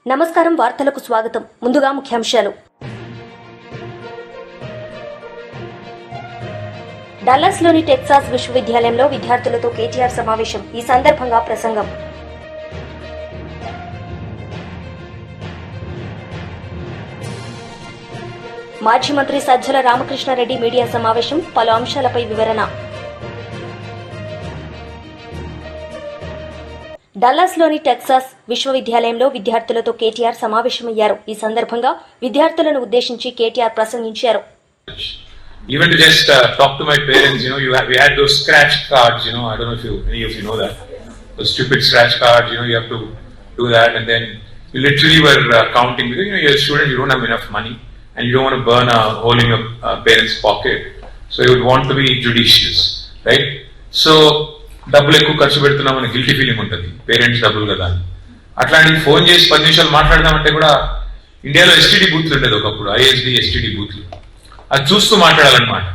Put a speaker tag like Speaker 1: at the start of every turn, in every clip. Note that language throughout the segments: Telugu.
Speaker 1: నమస్కారం వార్తలకు స్వాగతం. ముందుగా ముఖ్యాంశాలు. డల్లాస్లోని టెక్సాస్ విశ్వవిద్యాలయంలో విద్యార్థులతో కేటీఆర్ సమావేశం. ఈ సందర్భంగా ప్రసంగం. మాజీ మంత్రి సజ్జల రామకృష్ణారెడ్డి మీడియా సమావేశం. పలు అంశాలపై వివరణ. డల్లాస్లోని టెక్సాస్ విశ్వవిద్యాలయంలో విద్యార్థులతో కేటీఆర్ సమావేశమయ్యారు. ఈ సందర్భంగా విద్యార్థులను ఉద్దేశించి కేటీఆర్ ప్రసంగించారు.
Speaker 2: Even to just talk to my parents, we had those scratch cards, I don't know if any of you know that. Those stupid scratch cards, you have to do that, and then you literally were counting because you're a student, you don't have enough money, and you don't want to burn a hole in your parents' pocket. So you would want to be judicious, right? So డబ్బులు ఎక్కువ ఖర్చు పెడుతున్నామని గిల్టీ ఫీలింగ్ ఉంటుంది, పేరెంట్స్ డబ్బులు కదా అని. అట్లాంటి ఫోన్ చేసి 10 నిమిషాలు మాట్లాడదామంటే కూడా ఇండియాలో ఎస్టీడీ బూత్లు ఉండేది ఒకప్పుడు, ఐఎస్డి ఎస్టీడీ బూత్లు. అది చూస్తూ మాట్లాడాలన్నమాట.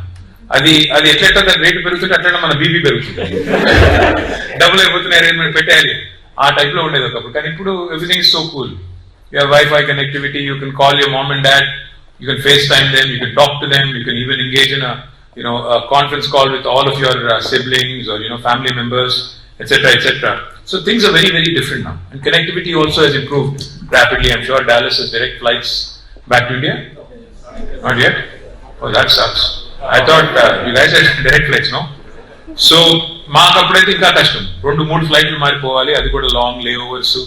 Speaker 2: అది ఎట్లెట్లా దాని రేటు పెరుగుతుంటే అట్లా మన బీపీ పెరుగుతుంది. డబ్బులు అయిపోతున్నాయి, అరేంజ్మెంట్ పెట్టేయాలి, ఆ టైప్ లో ఉండేది ఒకప్పుడు. కానీ ఇప్పుడు everything is so cool. You have wifi connectivity, you can call your mom and dad, you can face time them, you can talk to them, you can even engage in a conference call with all of your siblings or family members, etc., etc. So things are very, very different now, and connectivity also has improved rapidly. I'm sure Dallas has direct flights back to India. Not yet. Oh, that sucks. I thought you guys had direct flights, no? So మాకు అప్పుడైతే ఇంకా కష్టం, 2-3 ఫ్లైట్లు మారిపోవాలి, అది కూడా లాంగ్ లేఓవర్స్.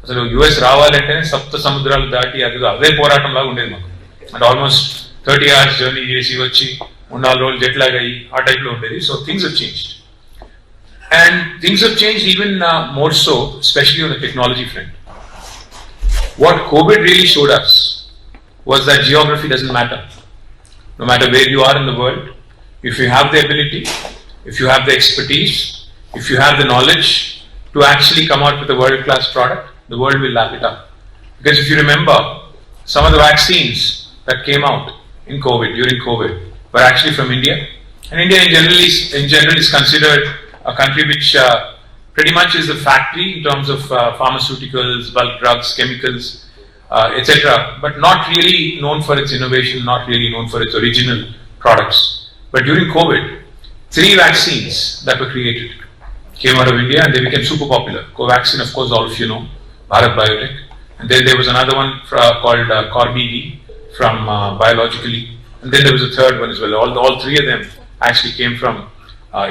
Speaker 2: అసలు యుఎస్ రావాలంటే సప్త సముద్రాలు దాటి అదే పోరాటం లాగా ఉండేది మాకు. అంటే ఆల్మోస్ట్ 30 hours జర్నీ చేసి వచ్చి 3-4 రోజులు జెట్ లాగ్ అయ్యి ఆ టైప్ లో ఉండేది. So things have changed, and things have changed even more so, especially on the technology front. What Covid really showed us was that geography doesn't matter. No matter where you are in the world, if you have the ability, if you have the expertise, if you have the knowledge to actually come out with a world-class product, the world will lap it up. Because if you remember, some of the vaccines that came out during COVID were actually from India. And India in general is considered a country which pretty much is the factory in terms of pharmaceuticals, bulk drugs, chemicals, etc., but not really known for its innovation, not really known for its original products. But during COVID, 3 vaccines that were created came out of India, and they became super popular. Covaxin, of course, all of you know, Bharat Biotech. And then there was another one called Corbevi from Biologically. And then there was a third one as well. All 3 of them actually came from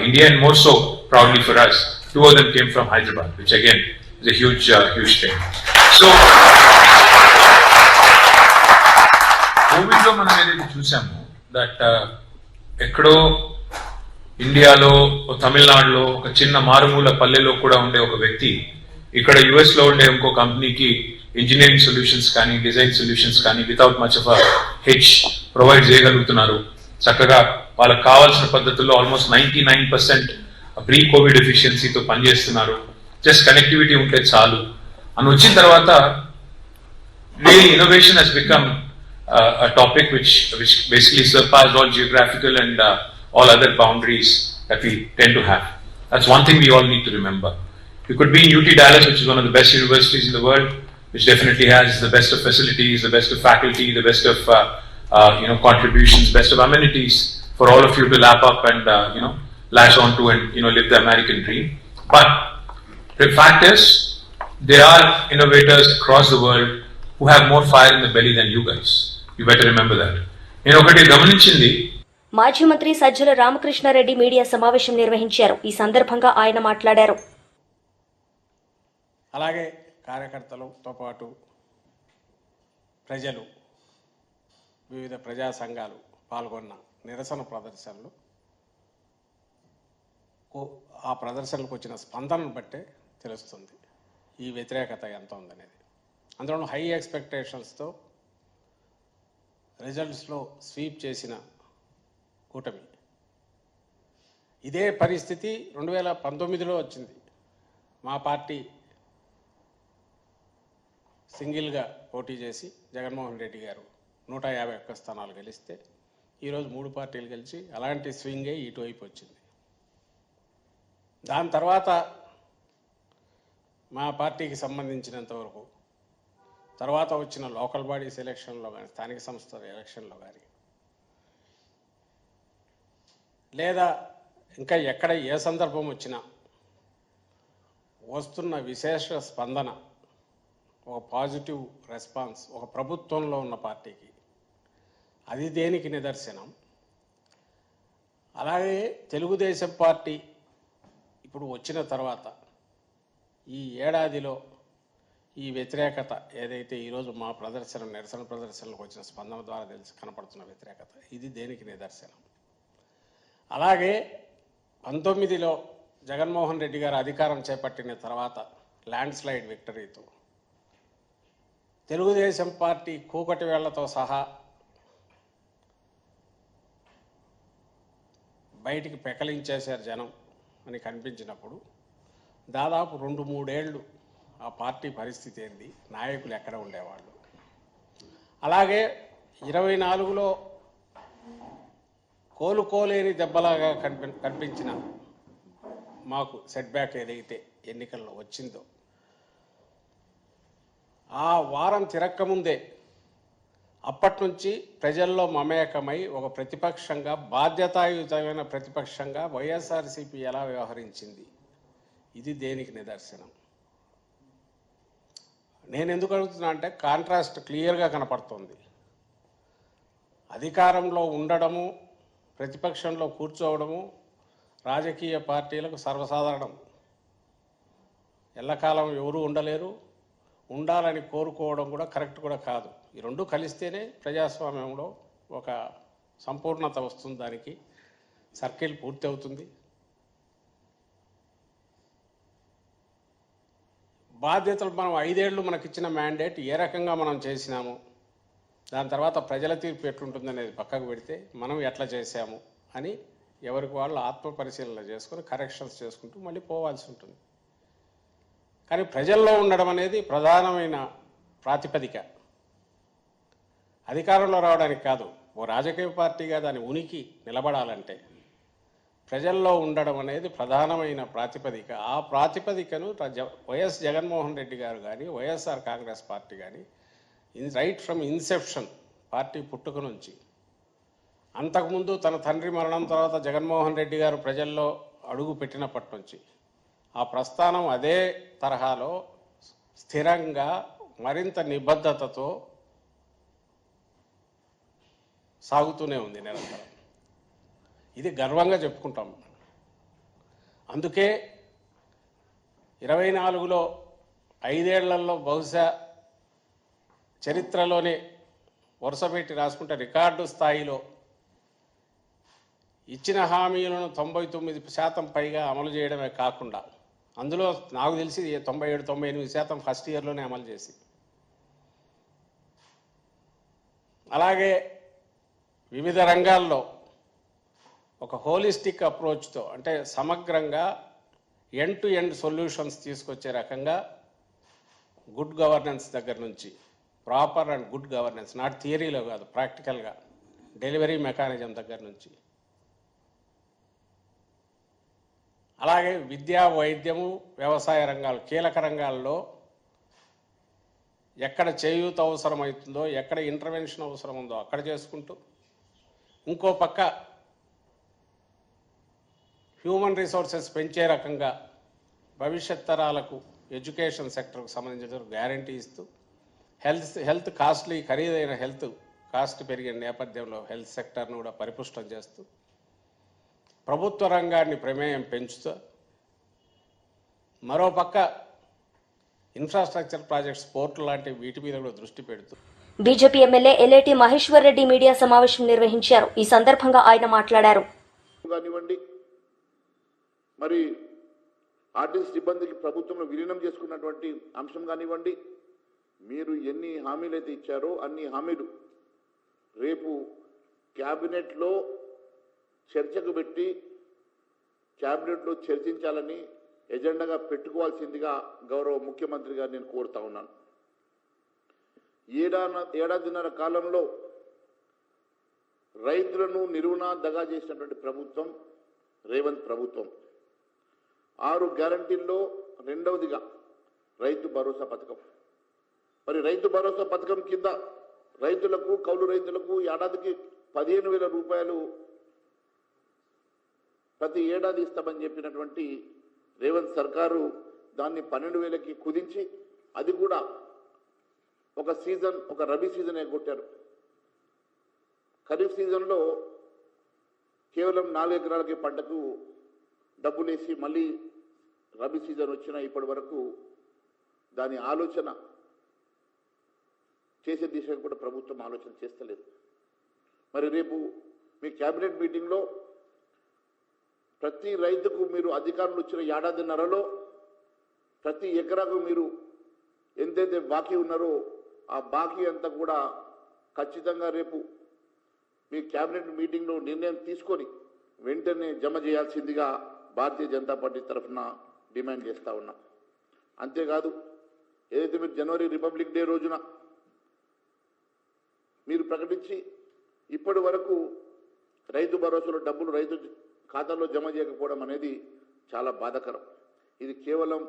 Speaker 2: India, and more so, proudly for us, 2 of them came from Hyderabad, which again is a huge thing. So, Covid లో మనం ఏదైతే చూసామో దట్ ఎక్కడో ఇండియాలో, తమిళనాడులో, ఒక చిన్న మారుమూల పల్లెలో కూడా ఉండే ఒక వ్యక్తి ఇక్కడ యుఎస్ లో ఉండే ఇంకో కంపెనీకి ఇంజనీరింగ్ సొల్యూషన్స్ కానీ, డిజైన్ సొల్యూషన్స్ కానీ without much of H provide చేయగలుగుతున్నారు. చక్కగా వాళ్ళకి కావాల్సిన పద్ధతుల్లో ఆల్మోస్ట్ 99% ప్రీ కోవిడ్ ఎఫిషియన్సీతో పనిచేస్తున్నారు. జస్ట్ కనెక్టివిటీ ఉంటే చాలు అని వచ్చిన తర్వాత really innovation has become a topic which basically surpassed all geographical and all other boundaries that we tend to have. That's one thing we all need to remember. You could be in UT Dallas, which is one of the best universities in the world, which definitely has the best of facilities, the best of faculty, the best of contributions, best of amenities for all of you to lap up and lash onto and live the American dream. But the fact is, there are innovators across the world who have more fire in the belly than you guys. You better remember that. నేను ఒకటి గమనించింది.
Speaker 1: మాజీ మంత్రి సజ్జల రామకృష్ణారెడ్డి మీడియా సమావేశం నిర్వహించారు. ఈ సందర్భంగా ఆయన మాట్లాడారు.
Speaker 3: అలాగే కార్యకర్తలతో పాటు ప్రజలు, వివిధ ప్రజా సంఘాలు పాల్గొన్న నిరసన ప్రదర్శనలు, ఆ ప్రదర్శనలకు వచ్చిన స్పందనను బట్టే తెలుస్తుంది ఈ వ్యతిరేకత ఎంత ఉందనేది. అందులో హై ఎక్స్పెక్టేషన్స్తో రిజల్ట్స్లో స్వీప్ చేసిన కూటమి. ఇదే పరిస్థితి 2019లో వచ్చింది. మా పార్టీ సింగిల్గా పోటీ చేసి జగన్మోహన్ రెడ్డి గారు 151 స్థానాలు గెలిస్తే ఈరోజు 3 పార్టీలు గెలిచి అలాంటి స్వింగే ఇటువైపు వచ్చింది. దాని తర్వాత మా పార్టీకి సంబంధించినంత వరకు తర్వాత వచ్చిన లోకల్ బాడీస్ ఎలక్షన్లో కానీ, స్థానిక సంస్థల ఎలక్షన్లో కానీ, లేదా ఇంకా ఎక్కడ ఏ సందర్భం వచ్చినా వస్తున్న విశేష స్పందన, ఒక పాజిటివ్ రెస్పాన్స్ ఒక ప్రభుత్వంలో ఉన్న పార్టీకి, అది దేనికి నిదర్శనం. అలాగే తెలుగుదేశం పార్టీ ఇప్పుడు వచ్చిన తర్వాత ఈ ఏడాదిలో ఈ వ్యతిరేకత ఏదైతే ఈరోజు మా నిరసన ప్రదర్శనలకు వచ్చిన స్పందన ద్వారా కనపడుతున్న వ్యతిరేకత, ఇది దేనికి నిదర్శనం. అలాగే 19లో జగన్మోహన్ రెడ్డి గారు అధికారం చేపట్టిన తర్వాత ల్యాండ్ స్లైడ్ విక్టరీతో తెలుగుదేశం పార్టీ కూకటి వేళ్లతో సహా బయటికి పెకలించేశారు జనం అని కనిపించినప్పుడు, దాదాపు 2-3 ఏళ్ళు ఆ పార్టీ పరిస్థితి ఏంది, నాయకులు ఎక్కడ ఉండేవాళ్ళు. అలాగే 24లో కోలుకోలేని దెబ్బలాగా కనిపించిన మాకు సెట్ బ్యాక్ ఏదైతే ఎన్నికల్లో వచ్చిందో, ఆ వారం తిరక్కముందే అప్పటి నుంచి ప్రజల్లో మమేకమై ఒక ప్రతిపక్షంగా, బాధ్యతాయుతమైన ప్రతిపక్షంగా వైఎస్ఆర్సీపీ ఎలా వ్యవహరించింది, ఇది దేనికి నిదర్శనం. నేను ఎందుకు అడుగుతున్నా అంటే కాంట్రాస్ట్ క్లియర్గా కనపడుతుంది. అధికారంలో ఉండడము, ప్రతిపక్షంలో కూర్చోవడము రాజకీయ పార్టీలకు సర్వసాధారణం. ఎల్లకాలం ఎవరూ ఉండలేరు, ఉండాలని కోరుకోవడం కూడా కరెక్ట్ కూడా కాదు. ఈ రెండు కలిస్తేనే ప్రజాస్వామ్యంలో ఒక సంపూర్ణత వస్తుంది, దానికి సర్కిల్ పూర్తి అవుతుంది. బాధ్యతలు మనం 5 ఏళ్ళు మనకిచ్చిన మ్యాండేట్ ఏ రకంగా మనం చేసినాము, దాని తర్వాత ప్రజల తీర్పు ఎట్లుంటుంది అనేది పక్కకు పెడితే మనం ఎట్లా చేశాము అని ఎవరికి వాళ్ళు ఆత్మ పరిశీలన చేసుకొని కరెక్షన్స్ చేసుకుంటూ మళ్ళీ పోవాల్సి ఉంటుంది. కానీ ప్రజల్లో ఉండడం అనేది ప్రధానమైన ప్రాతిపదిక. అధికారంలో రావడానికి కాదు, ఓ రాజకీయ పార్టీగా దాని ఉనికి నిలబడాలంటే ప్రజల్లో ఉండడం అనేది ప్రధానమైన ప్రాతిపదిక. ఆ ప్రాతిపదికను వైఎస్ జగన్మోహన్ రెడ్డి గారు కానీ, వైఎస్ఆర్ కాంగ్రెస్ పార్టీ కానీ రైట్ ఫ్రమ్ ఇన్సెప్షన్, పార్టీ పుట్టుక నుంచి, అంతకుముందు తన తండ్రి మరణం తర్వాత జగన్మోహన్ రెడ్డి గారు ప్రజల్లో అడుగు పెట్టినప్పటి నుంచి ఆ ప్రస్థానం అదే తరహాలో స్థిరంగా మరింత నిబద్ధతతో సాగుతూనే ఉంది నిరంతరం. ఇది గర్వంగా చెప్పుకుంటాం. అందుకే 24లో 5 ఏళ్లలో బహుశా చరిత్రలోనే వరుసపెట్టి రాసుకుంటే రికార్డు స్థాయిలో ఇచ్చిన హామీలను 99% పైగా అమలు చేయడమే కాకుండా, అందులో నాకు తెలిసి 97-98% ఫస్ట్ ఇయర్లోనే అమలు చేసి, అలాగే వివిధ రంగాల్లో ఒక హోలిస్టిక్ అప్రోచ్తో, అంటే సమగ్రంగా ఎండ్ టు ఎండ్ సొల్యూషన్స్ తీసుకొచ్చే రకంగా గుడ్ గవర్నెన్స్ దగ్గర నుంచి, proper and good governance, not థియరీలో కాదు, ప్రాక్టికల్గా డెలివరీ మెకానిజం దగ్గర నుంచి, అలాగే విద్యా, వైద్యము, వ్యవసాయ రంగాలు, కీలక రంగాల్లో ఎక్కడ చేయూత అవసరమవుతుందో, ఎక్కడ ఇంటర్వెన్షన్ అవసరం ఉందో అక్కడ చేసుకుంటూ, ఇంకో పక్క హ్యూమన్ రిసోర్సెస్ పెంచే రకంగా భవిష్యత్ తరాలకు ఎడ్యుకేషన్ సెక్టర్కు సంబంధించిన గ్యారంటీ ఇస్తూ, హెల్త్ కాస్ట్లీ, ఖరీదైన హెల్త్ కాస్ట్ పెరిగిన నేపథ్యంలో హెల్త్ సెక్టర్ను కూడా పరిపుష్టం చేస్తూ, ప్రభుత్వ రంగాన్ని ప్రమేయం పెంచుతూ, మరోపక్క ఇన్ఫ్రాస్ట్రక్చర్ ప్రాజెక్ట్స్, పోర్టు లాంటి వీటి మీద కూడా దృష్టి పెడుతూ
Speaker 1: BJP MLA Elleti Maheshwar Reddy media సమావేశం నిర్వహించారు. ఈ సందర్భంగా ఆయన మాట్లాడారు.
Speaker 4: మరి ఆర్టీసీ సిబ్బందికి ప్రభుత్వంలో విలీనం చేసుకున్నటువంటి అంశం కానివ్వండి, మీరు ఎన్ని హామీలు అయితే ఇచ్చారో అన్ని హామీలు రేపు క్యాబినెట్లో చర్చకు పెట్టి క్యాబినెట్లో చర్చించాలని ఎజెండాగా పెట్టుకోవాల్సిందిగా గౌరవ ముఖ్యమంత్రి గారు నేను కోరుతా ఉన్నాను. ఏడాదిన్నర కాలంలో రైతులను నిలువునా దగా చేసినటువంటి ప్రభుత్వం రేవంత్ ప్రభుత్వం. 6 గ్యారంటీల్లో రెండవదిగా రైతు భరోసా పథకం. మరి రైతు భరోసా పథకం కింద రైతులకు కౌలు రైతులకు ఏడాదికి 15,000 రూపాయలు ప్రతి ఏడాది ఇస్తామని చెప్పినటువంటి రేవంత్ సర్కారు దాన్ని 12,000కి కుదించి అది కూడా ఒక రబీ సీజన్ ఎగ్గొట్టారు. ఖరీఫ్ సీజన్లో కేవలం 4 ఎకరాలకి పంటకు డబ్బులేసి మళ్ళీ రబీ సీజన్ వచ్చినా ఇప్పటి వరకు దాని ఆలోచన చేసే దిశగా కూడా ప్రభుత్వం ఆలోచన చేస్తలేదు. మరి రేపు మీ క్యాబినెట్ మీటింగ్లో ప్రతి రైతుకు మీరు అధికారులు వచ్చిన ఏడాదిన్నరలో ప్రతి ఎకరాకు మీరు ఎంతైతే బాకీ ఉన్నారో ఆ బాకీ అంతా కూడా ఖచ్చితంగా రేపు మీ క్యాబినెట్ మీటింగ్లో నిర్ణయం తీసుకొని వెంటనే జమ చేయాల్సిందిగా భారతీయ జనతా పార్టీ తరఫున డిమాండ్ చేస్తూ ఉన్నా. అంతేకాదు ఏదైతే మీరు జనవరి రిపబ్లిక్ డే రోజున మీరు ప్రకటించి ఇప్పటి వరకు రైతు భరోసాలో డబ్బులు రైతు ఖాతాలో జమ చేయకపోవడం అనేది చాలా బాధాకరం. ఇది కేవలం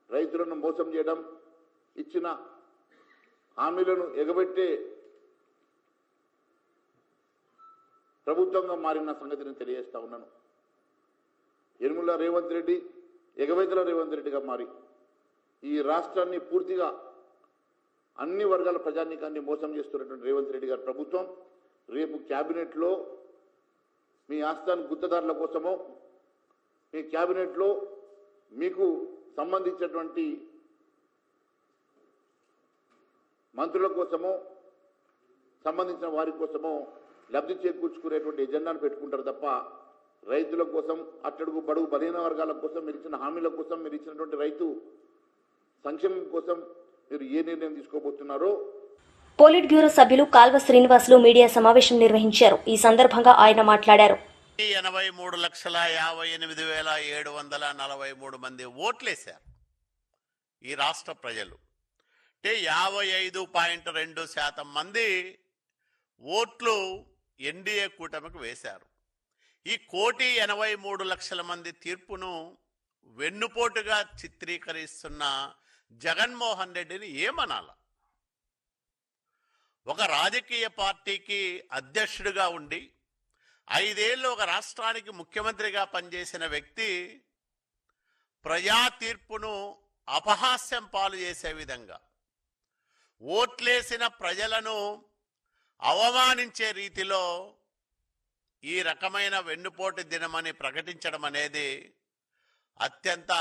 Speaker 4: రైతులను మోసం చేయడం, ఇచ్చిన హామీలను ఎగబెట్టే ప్రభుత్వంగా మారిన సంగతిని తెలియజేస్తా ఉన్నాను. యనుమల రేవంత్ రెడ్డి ఎగవేతల రేవంత్ రెడ్డిగా మారి ఈ రాష్ట్రాన్ని పూర్తిగా అన్ని వర్గాల ప్రజానీకాన్ని మోసం చేస్తున్నటువంటి రేవంత్ రెడ్డి గారి ప్రభుత్వం రేపు క్యాబినెట్లో మీ ఆస్థాన గుత్తదారుల కోసమో మీ క్యాబినెట్లో మీకు సంబంధించినటువంటి మంత్రుల కోసమో సంబంధించిన వారి కోసమో లబ్ధి చేకూర్చుకునేటువంటి ఎజెండాను పెట్టుకుంటారు తప్ప రైతుల కోసం, అట్టడుగు బడుగు బలహీన వర్గాల కోసం, మీరు ఇచ్చిన హామీల కోసం, మీరు ఇచ్చినటువంటి రైతు సంక్షేమం కోసం మీరు ఏ నిర్ణయం తీసుకోబోతున్నారో.
Speaker 1: పోలిట్ బ్యూరో సభ్యులు కాల్వ శ్రీనివాసులు మీడియా సమావేశం నిర్వహించారు. ఈ సందర్భంగా ఆయన మాట్లాడారు.
Speaker 5: 83,58,743 మంది ఓట్లేశారు ఈ రాష్ట్ర ప్రజలు. అంటే 55.2% మంది ఓట్లు ఎన్డీఏ కూటమికి వేశారు. ఈ 1,83,00,000 మంది తీర్పును వెన్నుపోటుగా చిత్రీకరిస్తున్న జగన్మోహన్ రెడ్డిని ఏమనాల? ఒక రాజకీయ పార్టీకి అధ్యక్షుడిగా ఉండి 5 ఏళ్ళు ఒక రాష్ట్రానికి ముఖ్యమంత్రిగా పనిచేసిన వ్యక్తి ప్రజా తీర్పును అపహాస్యం పాలు చేసే విధంగా, ఓట్లేసిన ప్రజలను అవమానించే రీతిలో ఈ రకమైన వెన్నుపోటు దినమని ప్రకటించడం అనేది అత్యంత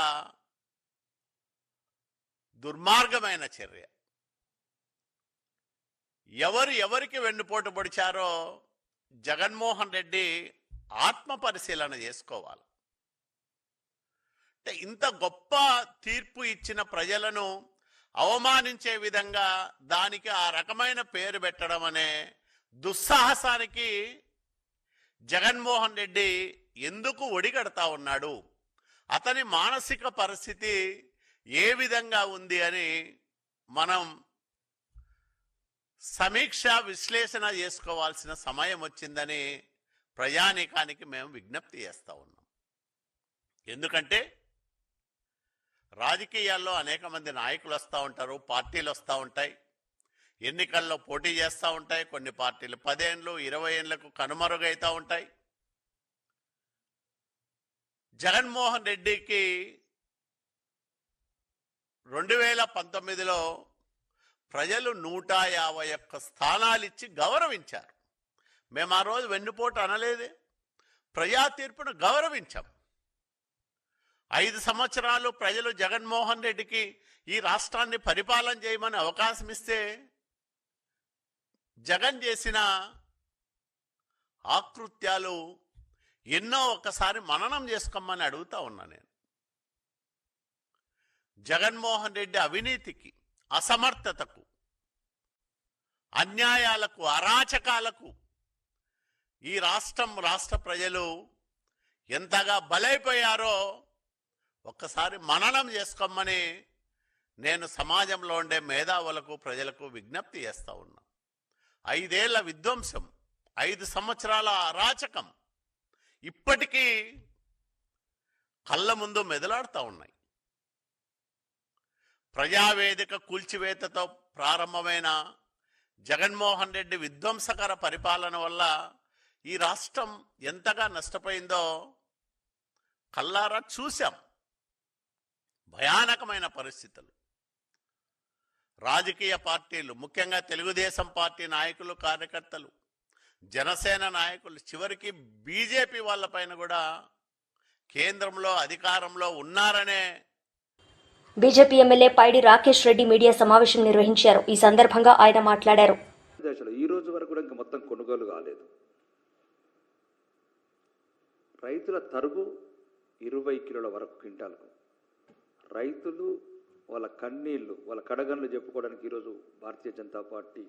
Speaker 5: దుర్మార్గమైన చర్య. ఎవరికి వెన్నుపోటు పొడిచారో జగన్మోహన్ రెడ్డి ఆత్మ పరిశీలన చేసుకోవాలి. అంటే ఇంత గొప్ప తీర్పు ఇచ్చిన ప్రజలను అవమానించే విధంగా దానికి ఆ రకమైన పేరు పెట్టడం అనే దుస్సాహసానికి జగన్మోహన్ రెడ్డి ఎందుకు ఒడిగడతా ఉన్నాడు? అతని మానసిక పరిస్థితి ఏ విధంగా ఉంది అని మనం సమీక్ష విశ్లేషణ చేసుకోవాల్సిన సమయం వచ్చిందని ప్రజానీకానికి మేము విజ్ఞప్తి చేస్తూ ఉన్నాం. ఎందుకంటే రాజకీయాల్లో అనేక మంది నాయకులు వస్తూ ఉంటారు, పార్టీలు వస్తూ ఉంటాయి, ఎన్నికల్లో పోటీ చేస్తూ ఉంటాయి. కొన్ని పార్టీలు 10 ఏళ్ళు 20 ఏళ్లకు కనుమరుగైతూ ఉంటాయి. జగన్మోహన్ రెడ్డికి 2019లో ప్రజలు 151 స్థానాలు ఇచ్చి గౌరవించారు. మేము ఆ రోజు వెన్నుపోటు అనలేదే, ప్రజా తీర్పును గౌరవించాం. 5 సంవత్సరాలు ప్రజలు జగన్మోహన్ రెడ్డికి ఈ రాష్ట్రాన్ని పరిపాలన చేయమని అవకాశం ఇస్తే జగన్ చేసిన ఆకృత్యాలు ఎన్నో ఒక్కసారి మననం చేసుకోమని అడుగుతా ఉన్నా నేను. జగన్మోహన్ రెడ్డి అవినీతికి, అసమర్థతకు, అన్యాయాలకు, అరాచకాలకు ఈ రాష్ట్ర ప్రజలు ఎంతగా బలైపోయారో ఒక్కసారి మననం చేసుకోమని నేను సమాజంలో ఉండే మేధావులకు, ప్రజలకు విజ్ఞప్తి చేస్తూ ఉన్నా. 5 ఏళ్ల విధ్వంసం, 5 సంవత్సరాల అరాచకం ఇప్పటికీ కళ్ళ ముందు మెదలాడుతూ ఉన్నాయి. ప్రజావేదిక కూల్చివేతతో ప్రారంభమైన జగన్మోహన్ రెడ్డి విధ్వంసకర పరిపాలన వల్ల ఈ రాష్ట్రం ఎంతగా నష్టపోయిందో కల్లారా చూశాం. భయానకమైన పరిస్థితులు. రాజకీయ పార్టీలు, ముఖ్యంగా తెలుగుదేశం పార్టీ నాయకులు, కార్యకర్తలు, జనసేన నాయకులు, చివరికి బీజేపీ వాళ్ళపైన కూడా కేంద్రంలో అధికారంలో ఉన్నారనే
Speaker 1: బీజేపీ ఎమ్మెల్యే పైడి రాకేష్ రెడ్డి మీడియా సమావేశం నిర్వహించారు. ఈ సందర్భంగా ఆయన మాట్లాడారు.
Speaker 6: ఈ రోజు వరకు కూడా ఇంకా మొత్తం కొనుగోలు కాలేదు. రైతుల తరుగు 20 కిలోల వరకు క్వింటాలకు. రైతులు వాళ్ళ కన్నీళ్లు, వాళ్ళ కడగన్లు చెప్పుకోవడానికి ఈరోజు భారతీయ జనతా పార్టీ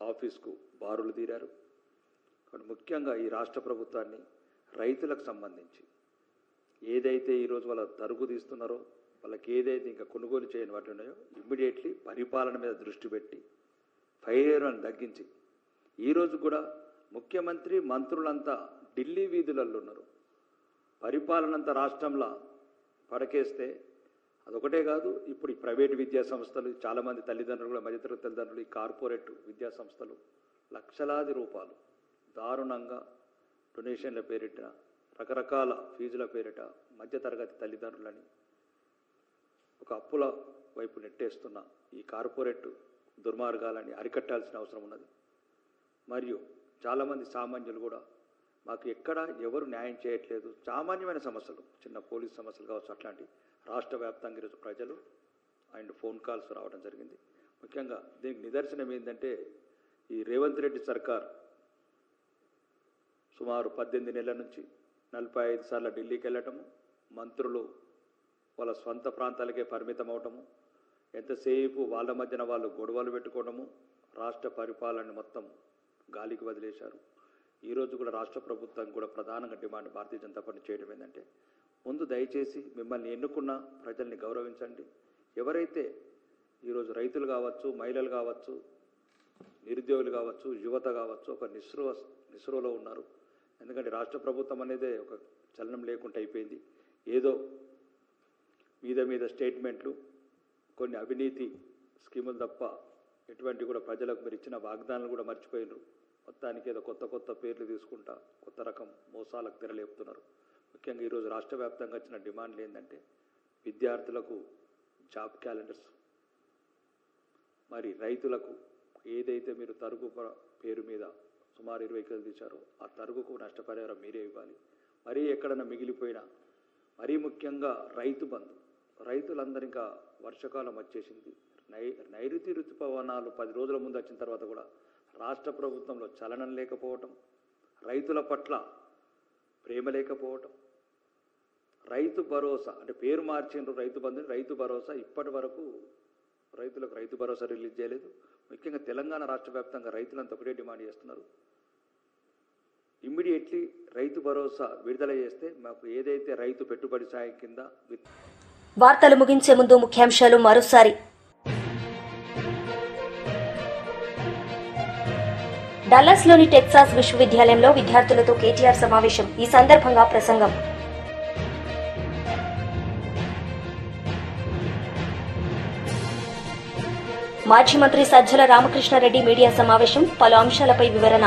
Speaker 6: ఆఫీస్కు బారులు తీరారు. కాబట్టి ముఖ్యంగా ఈ రాష్ట్ర ప్రభుత్వాన్ని రైతులకు సంబంధించి ఏదైతే ఈరోజు వాళ్ళ తరుగు తీస్తున్నారో, వాళ్ళకి ఏదైతే ఇంకా కొనుగోలు చేయని వాటి ఉన్నాయో ఇమ్మీడియట్లీ పరిపాలన మీద దృష్టి పెట్టి ఫైర్లను తగ్గించి, ఈరోజు కూడా ముఖ్యమంత్రి మంత్రులంతా ఢిల్లీ వీధులలో ఉన్నారు. పరిపాలన అంతా రాష్ట్రంలో పడకేస్తే అదొకటే కాదు, ఇప్పుడు ఈ ప్రైవేటు విద్యా సంస్థలు, చాలామంది తల్లిదండ్రులు కూడా, మధ్యతరగతి తల్లిదండ్రులు, ఈ కార్పొరేట్ విద్యా సంస్థలు లక్షలాది రూపాయలు దారుణంగా డొనేషన్ల పేరిట, రకరకాల ఫీజుల పేరిట మధ్యతరగతి తల్లిదండ్రులని ఒక అప్పుల వైపు నెట్టేస్తున్న ఈ కార్పొరేట్ దుర్మార్గాలని అరికట్టాల్సిన అవసరం ఉన్నది. మరియు చాలామంది సామాన్యులు కూడా మాకు ఎక్కడ ఎవరు న్యాయం చేయట్లేదు, సామాన్యమైన సమస్యలు, చిన్న పోలీస్ సమస్యలు కావచ్చు, అట్లాంటి రాష్ట్ర వ్యాప్తంగా ఈరోజు ప్రజలు అండ్ ఫోన్ కాల్స్ రావడం జరిగింది. ముఖ్యంగా దీనికి నిదర్శనం ఏంటంటే, ఈ రేవంత్ రెడ్డి సర్కార్ సుమారు 18 నెలల నుంచి 45 సార్లు ఢిల్లీకి వెళ్ళటము, మంత్రులు వాళ్ళ స్వంత ప్రాంతాలకే పరిమితం అవటము, ఎంతసేపు వాళ్ళ మధ్యన వాళ్ళు గొడవలు పెట్టుకోవడము, రాష్ట్ర పరిపాలన మొత్తం గాలికి వదిలేశారు. ఈరోజు కూడా రాష్ట్ర ప్రభుత్వం కూడా ప్రధానంగా డిమాండ్ భారతీయ జనతా పార్టీ చేయడం ఏంటంటే, ముందు దయచేసి మిమ్మల్ని ఎన్నుకున్న ప్రజల్ని గౌరవించండి. ఎవరైతే ఈరోజు రైతులు కావచ్చు, మహిళలు కావచ్చు, నిరుద్యోగులు కావచ్చు, యువత కావచ్చు ఒక నిస్రోలో ఉన్నారు. ఎందుకంటే రాష్ట్ర ప్రభుత్వం అనేది ఒక చలనం లేకుండా అయిపోయింది. ఏదో మీద స్టేట్మెంట్లు, కొన్ని అవినీతి స్కీములు తప్ప ఎటువంటి కూడా ప్రజలకు మీరు ఇచ్చిన వాగ్దానాలు కూడా మర్చిపోయినారు. మొత్తానికి ఏదో కొత్త పేర్లు తీసుకుంటా కొత్త రకం మోసాలకు తెరలేపుతున్నారు. ముఖ్యంగా ఈరోజు రాష్ట్ర వ్యాప్తంగా వచ్చిన డిమాండ్లు ఏంటంటే, విద్యార్థులకు జాబ్ క్యాలెండర్స్, మరి రైతులకు ఏదైతే మీరు తరుగు పేరు మీద సుమారు 20 కిలోలు తీశారో ఆ తరుగుకు నష్టపరిహారం మీరే ఇవ్వాలి. మరీ ఎక్కడన్నా మిగిలిపోయినా, మరీ ముఖ్యంగా రైతు బంధు, రైతులందరూ ఇంకా వర్షాకాలం వచ్చేసింది, నైరుతి ఋతుపవనాలు 10 రోజుల ముందు వచ్చిన తర్వాత కూడా రాష్ట్ర ప్రభుత్వంలో చలనం లేకపోవటం, రైతుల పట్ల ప్రేమ లేకపోవటం, రైతు భరోసా అంటే పేరు మార్చిండ్రు రైతు బంధుని, రైతు భరోసా ఇప్పటి వరకు రైతులకు రైతు భరోసా రిలీజ్ చేయలేదు. ముఖ్యంగా తెలంగాణ రాష్ట్ర వ్యాప్తంగా రైతులంతా ఒకటే డిమాండ్ చేస్తున్నారు, ఇమ్మీడియట్లీ రైతు భరోసా విడుదల చేస్తే మాకు ఏదైతే రైతు పెట్టుబడి సాయం కింద.
Speaker 1: వార్తలు ముగించే ముందు ముఖ్యాంశాలు మరోసారి. డల్లాస్లోని టెక్సాస్ విశ్వవిద్యాలయంలో విద్యార్థులతో కేటీఆర్ సమావేశం. ఈ సందర్భంగా ప్రసంగం. మాజీ మంత్రి సజ్జల రామకృష్ణారెడ్డి మీడియా సమావేశం. పలు అంశాలపై వివరణ.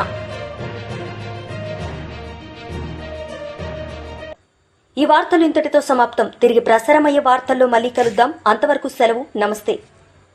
Speaker 1: ఈ వార్తలు ఇంతటితో సమాప్తం. తిరిగి ప్రసారమయ్యే వార్తల్లో మళ్లీ కలుద్దాం. అంతవరకు సెలవు. నమస్తే.